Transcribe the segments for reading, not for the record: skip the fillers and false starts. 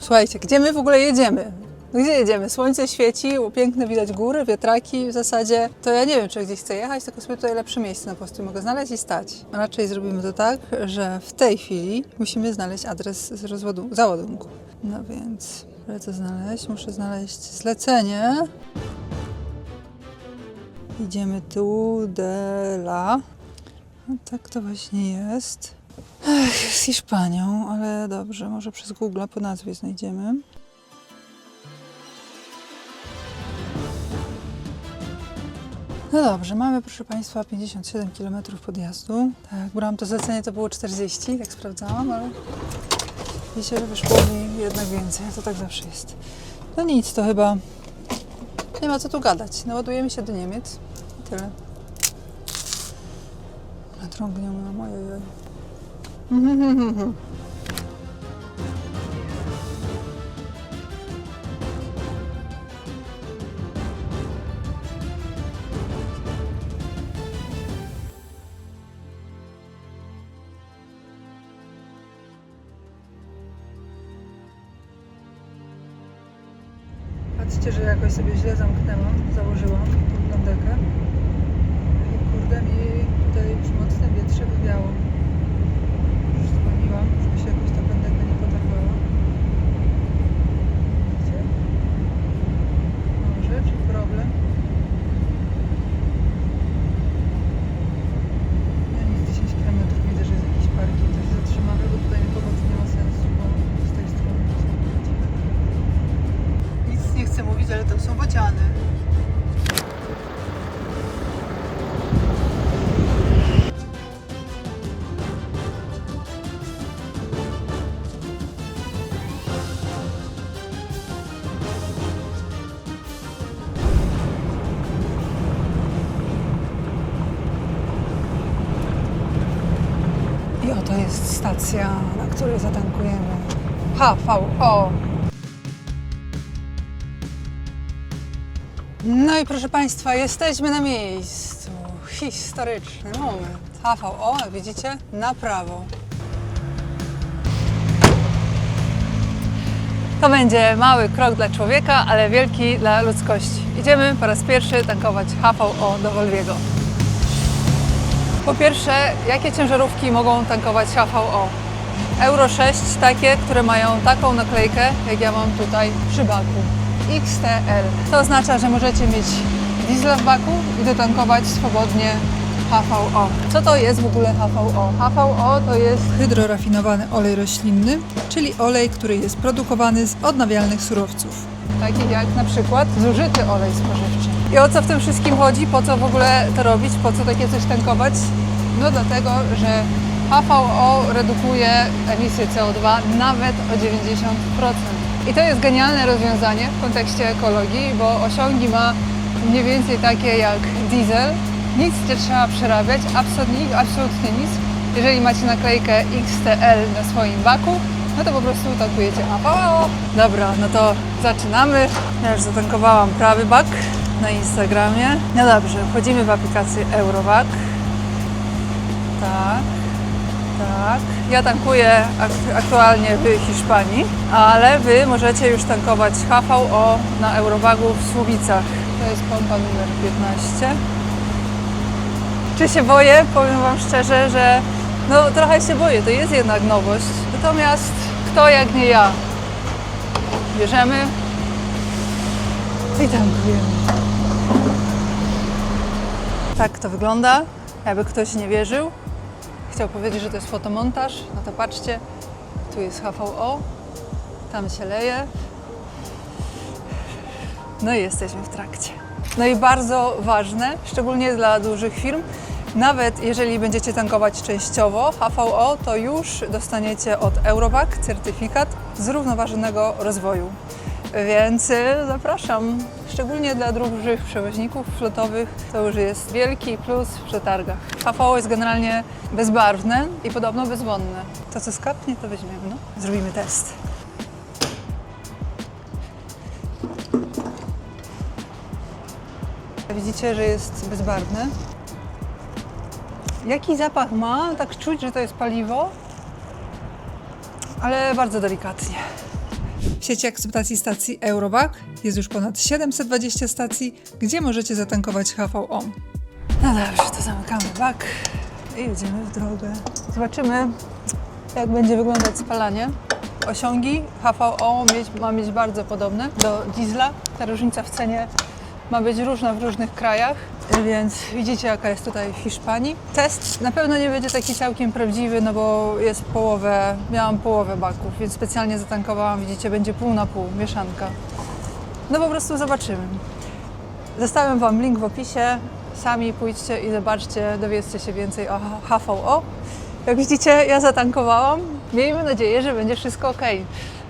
Słuchajcie, gdzie my w ogóle jedziemy? No gdzie jedziemy? Słońce świeci, piękne widać góry, wiatraki w zasadzie. To ja nie wiem, czy gdzieś chcę jechać, tylko sobie tutaj lepsze miejsce na postój mogę znaleźć i stać. A raczej zrobimy to tak, że w tej chwili musimy znaleźć adres załadunku. No więc, co znaleźć? Muszę znaleźć zlecenie. Idziemy tu, Dela. No tak to właśnie jest. Z Hiszpanią, ale dobrze, może przez Google po nazwie znajdziemy. No dobrze, mamy, proszę Państwa, 57 km podjazdu. Tak, jak brałam to zlecenie, to było 40, tak sprawdzałam, ale widzicie, że wyszło mi jednak więcej, to tak zawsze jest. No nic, to chyba nie ma co tu gadać. Naładujemy się do Niemiec i tyle. Natrągnie mam, ojej. Patrzcie, że jakoś sobie źle założyłam tą plandekę i kurde mi tutaj przy mocnym wietrze wywiało. Już zwolniłam, żeby się jakoś ta plandeka nie potargała. Widzicie? Może, czy problem? Ja nic 10 km widzę, że jest jakiś parking, to się zatrzymamy, bo tutaj pomoc nie ma sensu, bo z tej strony to są bociany. Nic nie chcę mówić, ale to są bociany. I oto jest stacja, na której zatankujemy HVO. No i proszę Państwa, jesteśmy na miejscu. Historyczny moment. HVO, jak widzicie, na prawo. To będzie mały krok dla człowieka, ale wielki dla ludzkości. Idziemy po raz pierwszy tankować HVO do Volviego. Po pierwsze, jakie ciężarówki mogą tankować HVO? Euro 6, takie, które mają taką naklejkę, jak ja mam tutaj przy baku. XTL. To oznacza, że możecie mieć diesla w baku i dotankować swobodnie HVO. Co to jest w ogóle HVO? HVO to jest hydrorafinowany olej roślinny, czyli olej, który jest produkowany z odnawialnych surowców. Takich jak na przykład zużyty olej spożywczy. I o co w tym wszystkim chodzi? Po co w ogóle to robić? Po co takie coś tankować? No dlatego, że HVO redukuje emisję CO2 nawet o 90%. I to jest genialne rozwiązanie w kontekście ekologii, bo osiągi ma mniej więcej takie jak diesel. Nic nie trzeba przerabiać, absolutnie nic. Jeżeli macie naklejkę XTL na swoim baku, no to po prostu tankujecie HVO. Dobra, no to zaczynamy. Ja już zatankowałam prawy bak na Instagramie. No dobrze, wchodzimy w aplikację Eurowag. Tak. Tak. Ja tankuję aktualnie w Hiszpanii, ale Wy możecie już tankować HVO na Eurowagu w Słubicach. To jest pompa numer 15. Czy się boję? Powiem Wam szczerze, że no trochę się boję, to jest jednak nowość. Natomiast kto jak nie ja? Bierzemy i tankujemy. Tak to wygląda, jakby ktoś nie wierzył. Chciał powiedzieć, że to jest fotomontaż, no to patrzcie, tu jest HVO, tam się leje. No i jesteśmy w trakcie. No i bardzo ważne, szczególnie dla dużych firm, nawet jeżeli będziecie tankować częściowo HVO, to już dostaniecie od Eurowag certyfikat zrównoważonego rozwoju. Więc zapraszam, szczególnie dla dużych przewoźników flotowych, to już jest wielki plus w przetargach. HVO jest generalnie bezbarwne i podobno bezwonne. To co skapnie, to weźmiemy, no. Zrobimy test. Widzicie, że jest bezbarwne. Jaki zapach ma? Tak czuć, że to jest paliwo, ale bardzo delikatnie. W sieci akceptacji stacji Eurowag jest już ponad 720 stacji, gdzie możecie zatankować HVO. No dobrze, to zamykamy bak i jedziemy w drogę. Zobaczymy, jak będzie wyglądać spalanie. Osiągi HVO ma mieć bardzo podobne do diesla. Ta różnica w cenie ma być różna w różnych krajach, więc widzicie, jaka jest tutaj w Hiszpanii. Test na pewno nie będzie taki całkiem prawdziwy, no bo jest miałam połowę baków, więc specjalnie zatankowałam, widzicie, będzie pół na pół, mieszanka. No po prostu zobaczymy. Zostawiam Wam link w opisie, sami pójdźcie i zobaczcie, dowiedzcie się więcej o HVO. Jak widzicie, ja zatankowałam, miejmy nadzieję, że będzie wszystko ok.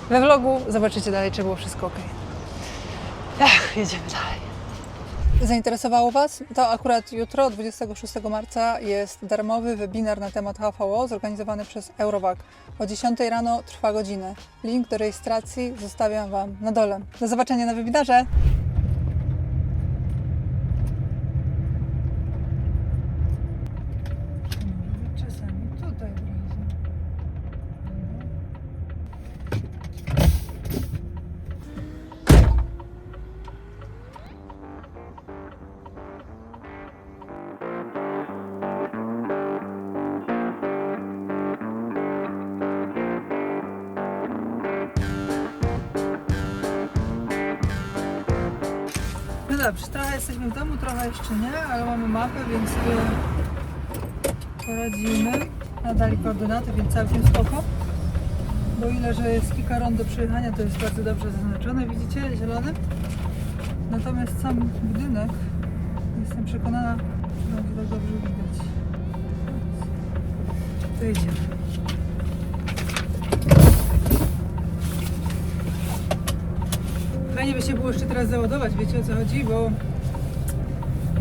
We vlogu zobaczycie dalej, czy było wszystko ok. Jedziemy dalej. Zainteresowało Was? To akurat jutro, 26 marca, jest darmowy webinar na temat HVO zorganizowany przez Eurowag. O 10 rano trwa godzinę. Link do rejestracji zostawiam Wam na dole. Do zobaczenia na webinarze! Czasami tutaj No dobrze, trochę jesteśmy w domu, trochę jeszcze nie, ale mamy mapę, więc sobie poradzimy. Nadali koordynaty, więc całkiem spoko. Bo ile, że jest kilka rond do przejechania, to jest bardzo dobrze zaznaczone, widzicie, zielone. Natomiast sam budynek, jestem przekonana, że będzie tak dobrze widać. To idziemy. Fajnie by się było jeszcze teraz załadować, wiecie, o co chodzi, bo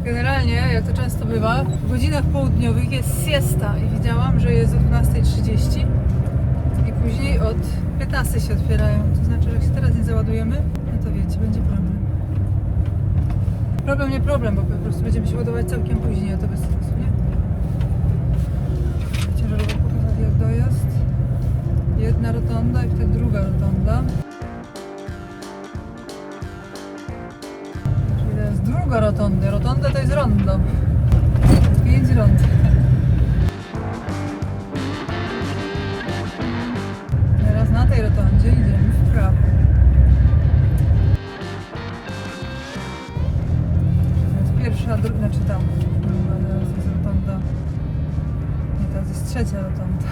generalnie, jak to często bywa, w godzinach południowych jest siesta i widziałam, że jest o 12:30 i później od 15 się otwierają. To znaczy, że jak się teraz nie załadujemy, no to wiecie, będzie problem. Problem nie problem, bo po prostu będziemy się ładować całkiem później, a to bez sensu, nie? Ciężarówka pokazać, jak dojazd. Jedna rotonda i wtedy druga rotonda. Druga rotonda. Rotonda to jest rondo. 5 rond. Teraz na tej rotondzie idziemy w prawo. To jest pierwsza, znaczy tam. Teraz jest rotonda. Nie, teraz jest trzecia rotonda.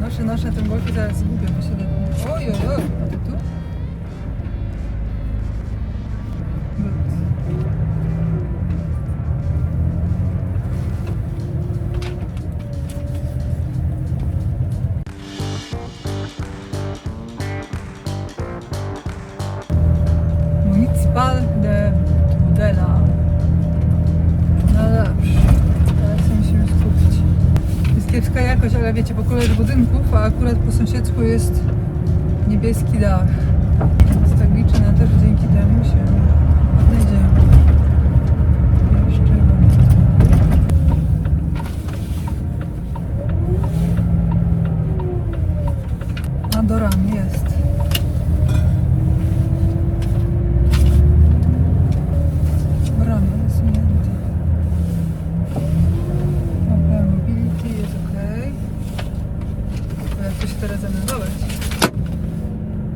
Noszę na tym boku, zaraz zgubię, bo się do... Oj, a to tu? Municipal de Tudela. No dobrze, teraz się musimy skupić. Jest kiepska jakość, ale wiecie, po kolorze budynków, a akurat po sąsiedzku jest niebieski dach. Więc tak liczę na to, że dzięki temu się odnajdziemy. Jeszcze a do ram jest. Ramy zasunięte. Mobility jest ok. Bo jak to się teraz zameldować?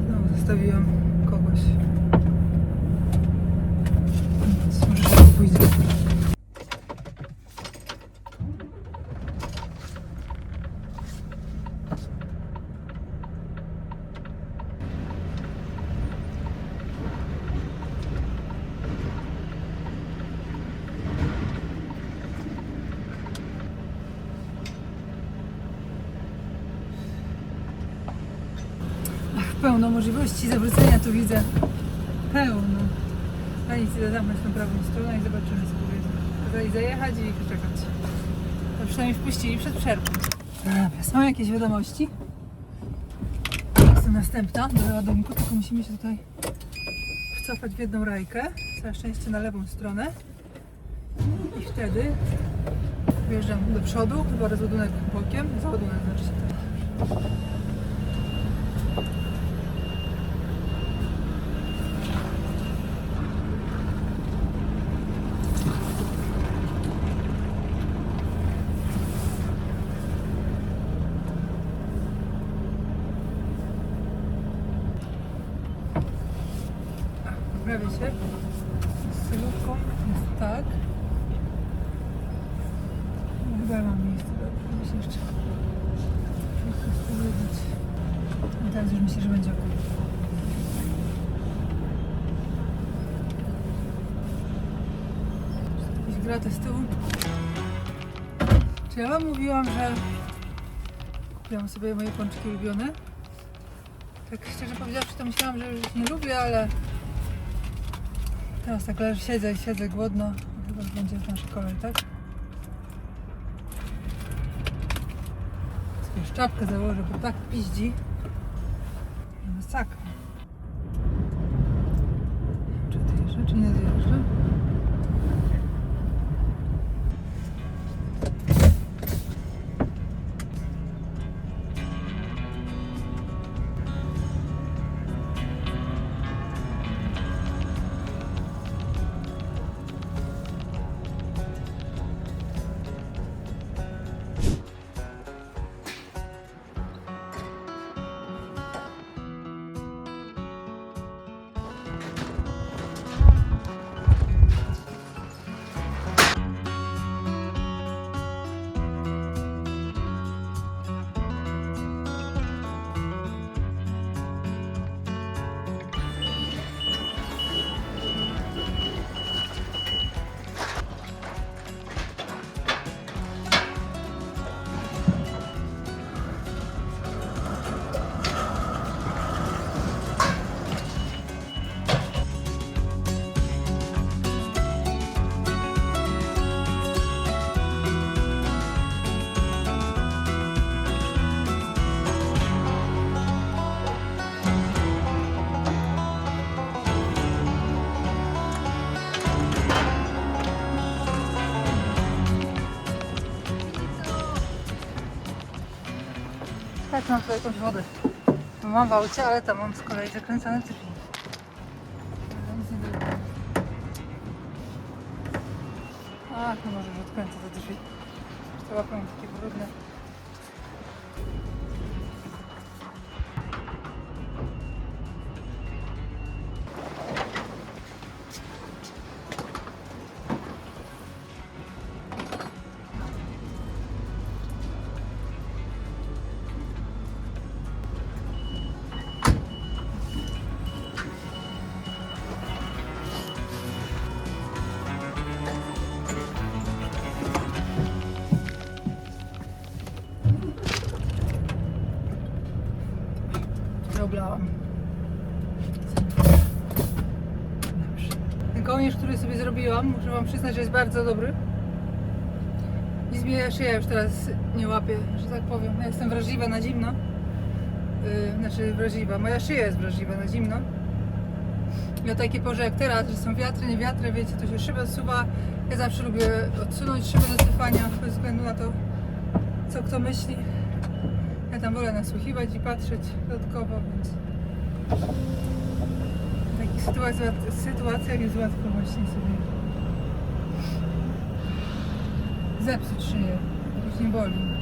Znowu zostawiłam kogoś. Nic, może szybko pójdę. Pełno możliwości zawrócenia, tu widzę pełno. A nic, idę zamknąć tą prawą stronę i zobaczymy, co powiedzą. Kazali zajechać i poczekać. To przynajmniej wpuścili przed przerwą. Są jakieś wiadomości? Jest to następna do ładunku, tylko musimy się tutaj wcofać w jedną rajkę. Całe szczęście na lewą stronę. I wtedy wjeżdżam do przodu, chyba rozładunek bokiem. Załadunek znaczy się tak. prawie się. Z celówką jest tak. No, chyba mam miejsce, dobrze. Myślę jeszcze spróbować. I teraz już myślę, że będzie ok. Jakieś graty z tyłu. Czy ja wam mówiłam, że kupiłam sobie moje pączki ulubione? Tak szczerze powiedziawszy, to myślałam, że już ich nie lubię, ale teraz tak leżę, siedzę głodno. Chyba będzie nasz kolej, tak? Sobie czapkę założę, bo tak piździ. Masakra. Czy zjeżdżę, czy nie zjeżdżę? Tak, mam tu jakąś wodę. No, mam w aucie, ale tam mam z kolei zakręcone drzwi. Nic nie było. Ach, no może już odkręcę te drzwi. Te łapy mam takie brudne. Oblałam. Ten kołnierz, który sobie zrobiłam, muszę wam przyznać, że jest bardzo dobry. Nic mnie szyja już teraz nie łapie, że tak powiem. Ja jestem wrażliwa na zimno. Znaczy wrażliwa, moja szyja jest wrażliwa na zimno. I o takiej porze jak teraz, że są wiatry, nie wiatry, wiecie, to się szyba zsuwa. Ja zawsze lubię odsunąć szybę do cofania, bez względu na to, co kto myśli. Ja tam wolę nasłuchiwać i patrzeć dodatkowo, więc w takich sytuacjach jest łatwo właśnie sobie zepsuć szyję, już nie boli.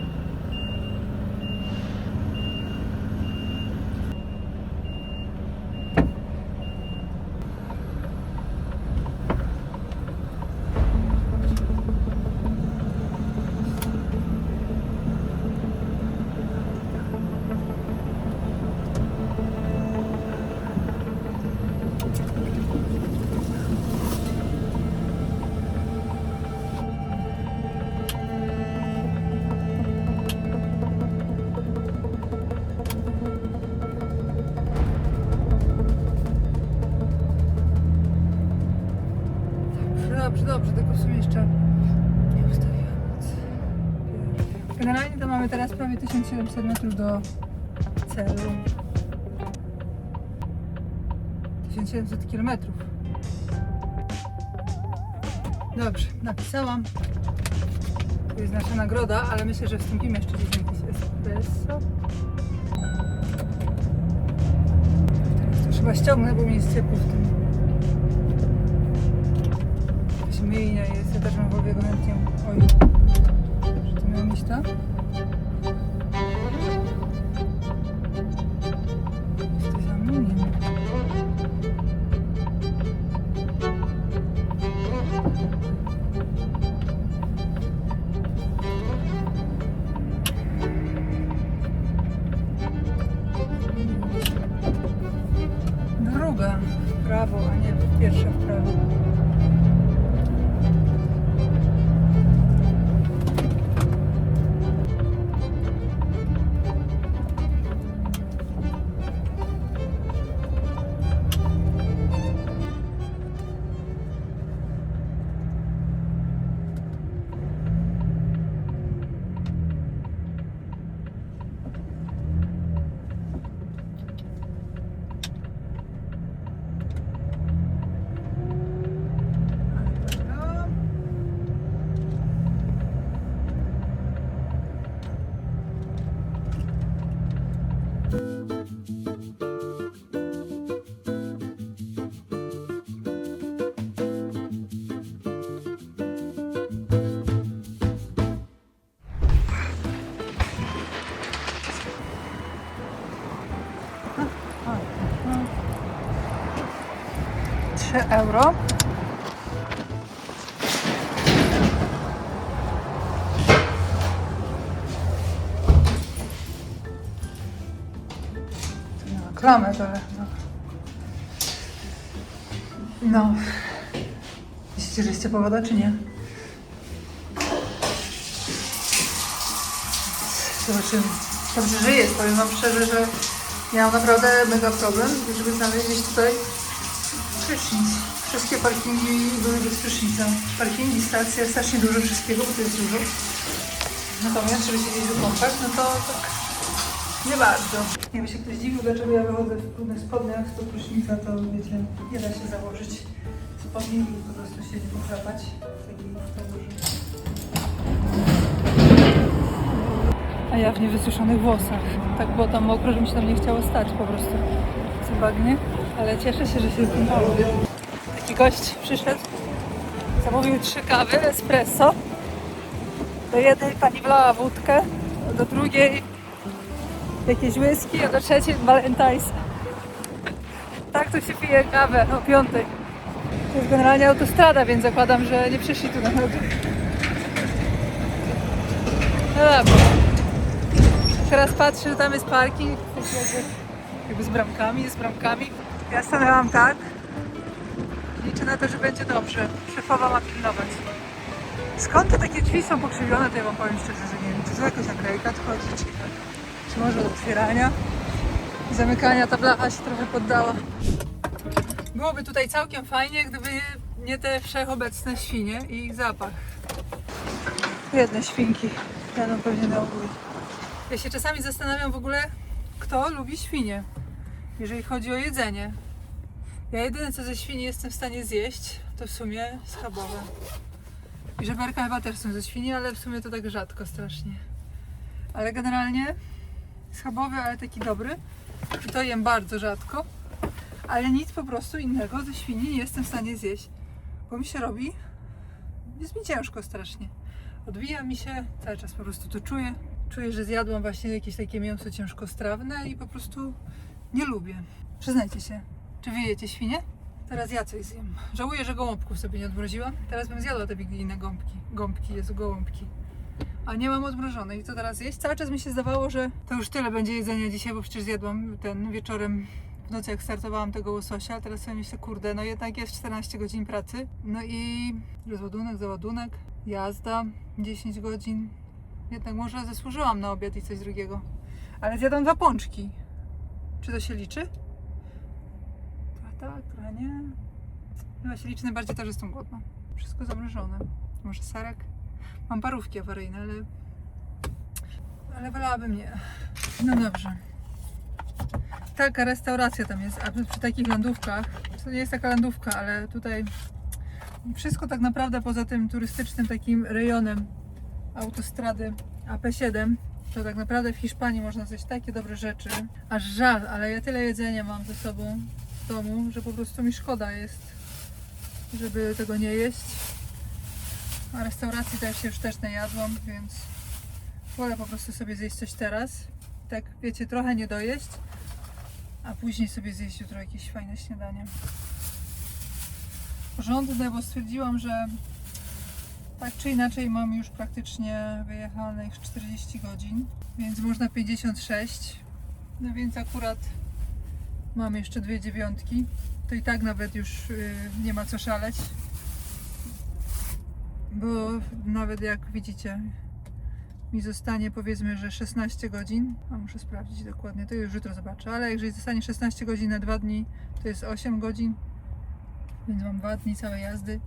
Dobrze, tylko w sumie jeszcze nie ustawiłam nic. Generalnie to mamy teraz prawie 1700 metrów do celu. 1700 kilometrów. Dobrze, napisałam. To jest nasza nagroda, ale myślę, że wstąpimy jeszcze gdzieś na jakiś espresso. Teraz to chyba ściągnę, bo mi jest ciepło w tym. Myjnia jest, ja też mam w głowie go chętnie. Oj, że to miało mieć to? Jest to za mną, nie wiem. w prawo, a nie pierwsza w prawo. €3. Klamę dole. No. Myślicie, że jest ciepła woda, czy nie? Zobaczymy. Dobrze, że jest. Powiem wam szczerze, że miałam naprawdę mega problem, żeby znaleźć gdzieś tutaj prysznic. Wszystkie parkingi były bez prysznica. Parkingi, stacje, strasznie dużo wszystkiego, bo to jest dużo. Natomiast, żeby się gdzieś wykąpać, no to tak nie bardzo. Jakby się ktoś dziwił, dlaczego ja wychodzę w brudnych spodniach do prysznica, to wiecie, nie da się założyć spodni i po prostu się nie pogrzebać w kałuży. A ja w niewysuszonych włosach. Tak było tam mokro, że mi się tam nie chciało stać po prostu. Co bagnie. Ale cieszę się, że się wykąpało. Taki gość przyszedł, zamówił 3 kawy espresso. Do jednej pani wlała wódkę, do drugiej jakieś whisky, a do trzeciej Valentine's. Tak to się pije kawę o 5. To jest generalnie autostrada, więc zakładam, że nie przyszli tu na nogi. No dobra. Teraz patrzę, że tam jest parking, jakby z bramkami, Ja stanęłam tak. Liczę na to, że będzie dobrze. Szefowa ma pilnować. Skąd te takie drzwi są pokrzywione, to ja wam powiem szczerze, że nie wiem. Czy to jakaś naklejka odchodzi, czy może od otwierania i zamykania ta blacha się trochę poddała. Byłoby tutaj całkiem fajnie, gdyby nie te wszechobecne świnie i ich zapach. Jedne świnki jadą pewnie na ogół. Ja się czasami zastanawiam w ogóle, kto lubi świnie, jeżeli chodzi o jedzenie. Ja jedyne co ze świni jestem w stanie zjeść, to w sumie schabowe. I żeberka chyba też są ze świni, ale w sumie to tak rzadko strasznie. Ale generalnie schabowy, ale taki dobry. I to jem bardzo rzadko. Ale nic po prostu innego ze świni nie jestem w stanie zjeść. Bo mi się robi, jest mi ciężko strasznie. Odbija mi się, cały czas po prostu to czuję. Czuję, że zjadłam właśnie jakieś takie mięso ciężkostrawne i po prostu nie lubię. Przyznajcie się, czy wy jecie świnie? Teraz ja coś zjem. Żałuję, że gołąbków sobie nie odmroziłam. Teraz bym zjadła te wigilijne gołąbki. A nie mam odmrożonej. I co teraz jeść? Cały czas mi się zdawało, że to już tyle będzie jedzenia dzisiaj, bo przecież zjadłam ten wieczorem w nocy, jak startowałam tego łososia. Teraz sobie myślę, kurde, no jednak jest 14 godzin pracy. No i rozładunek, załadunek, jazda 10 godzin. Jednak może zasłużyłam na obiad i coś drugiego. Ale zjadłam 2 pączki. Czy to się liczy? Trochę tak, trochę nie. Chyba się liczy najbardziej to, że jestem głodna. Wszystko zamrożone. Może serek? Mam parówki awaryjne, ale wolałabym nie. No dobrze. Taka restauracja tam jest, a przy takich lądówkach, to nie jest taka lądówka, ale tutaj wszystko tak naprawdę poza tym turystycznym takim rejonem autostrady AP7, to tak naprawdę w Hiszpanii można zjeść takie dobre rzeczy. Aż żal, ale ja tyle jedzenia mam ze sobą w domu, że po prostu mi szkoda jest, żeby tego nie jeść. A restauracji też już też najadłam, więc wolę po prostu sobie zjeść coś teraz. Tak, wiecie, trochę nie dojeść, a później sobie zjeść jutro jakieś fajne śniadanie. Porządne, bo stwierdziłam, że tak czy inaczej mam już praktycznie wyjechanych 40 godzin, więc można 56. No więc akurat Mam jeszcze 2 dziewiątki. To i tak nawet już nie ma co szaleć. Bo nawet jak widzicie, mi zostanie powiedzmy, że 16 godzin. A muszę sprawdzić dokładnie, to już jutro zobaczę. Ale jeżeli zostanie 16 godzin na 2 dni, to jest 8 godzin. Więc mam 2 dni całej jazdy.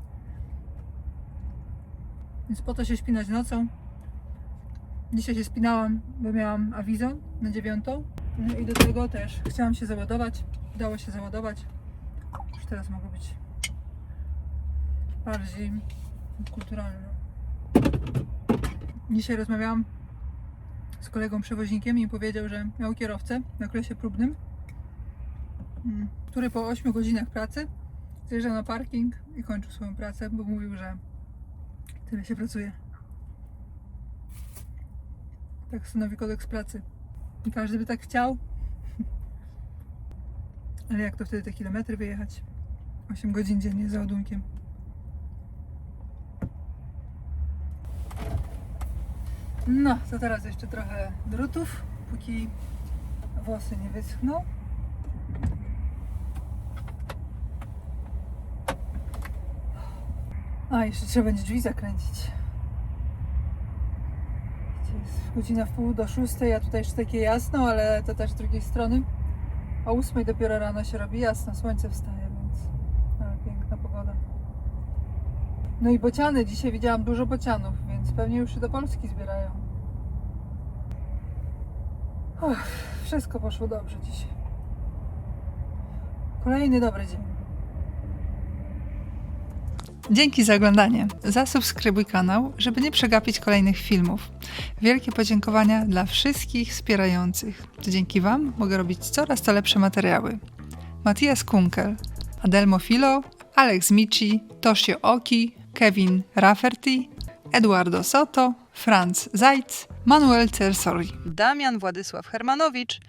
Więc po to się śpinać nocą. Dzisiaj się spinałam, bo miałam awizon na 9. No i do tego też chciałam się załadować. Udało się załadować. Już teraz mogę być bardziej kulturalna. Dzisiaj rozmawiałam z kolegą przewoźnikiem i powiedział, że miał kierowcę na okresie próbnym, który po 8 godzinach pracy zjeżdżał na parking i kończył swoją pracę, bo mówił, że tyle się pracuje. Tak stanowi kodeks pracy. I każdy by tak chciał. Ale jak to wtedy te kilometry wyjechać? 8 godzin dziennie za ładunkiem. No, to teraz jeszcze trochę drutów, póki włosy nie wyschną. A, jeszcze trzeba będzie drzwi zakręcić. Jest godzina 5:45, a tutaj jeszcze takie jasno, ale to też z drugiej strony. O 8 dopiero rano się robi jasno, słońce wstaje, więc piękna pogoda. No i bociany, dzisiaj widziałam dużo bocianów, więc pewnie już się do Polski zbierają. Wszystko poszło dobrze dzisiaj. Kolejny dobry dzień. Dzięki za oglądanie. Zasubskrybuj kanał, żeby nie przegapić kolejnych filmów. Wielkie podziękowania dla wszystkich wspierających. To dzięki Wam mogę robić coraz to lepsze materiały. Matthias Kunkel, Adelmo Filo, Alex Mici, Toshio Oki, Kevin Rafferty, Eduardo Soto, Franz Zajc, Manuel Cersori, Damian Władysław Hermanowicz,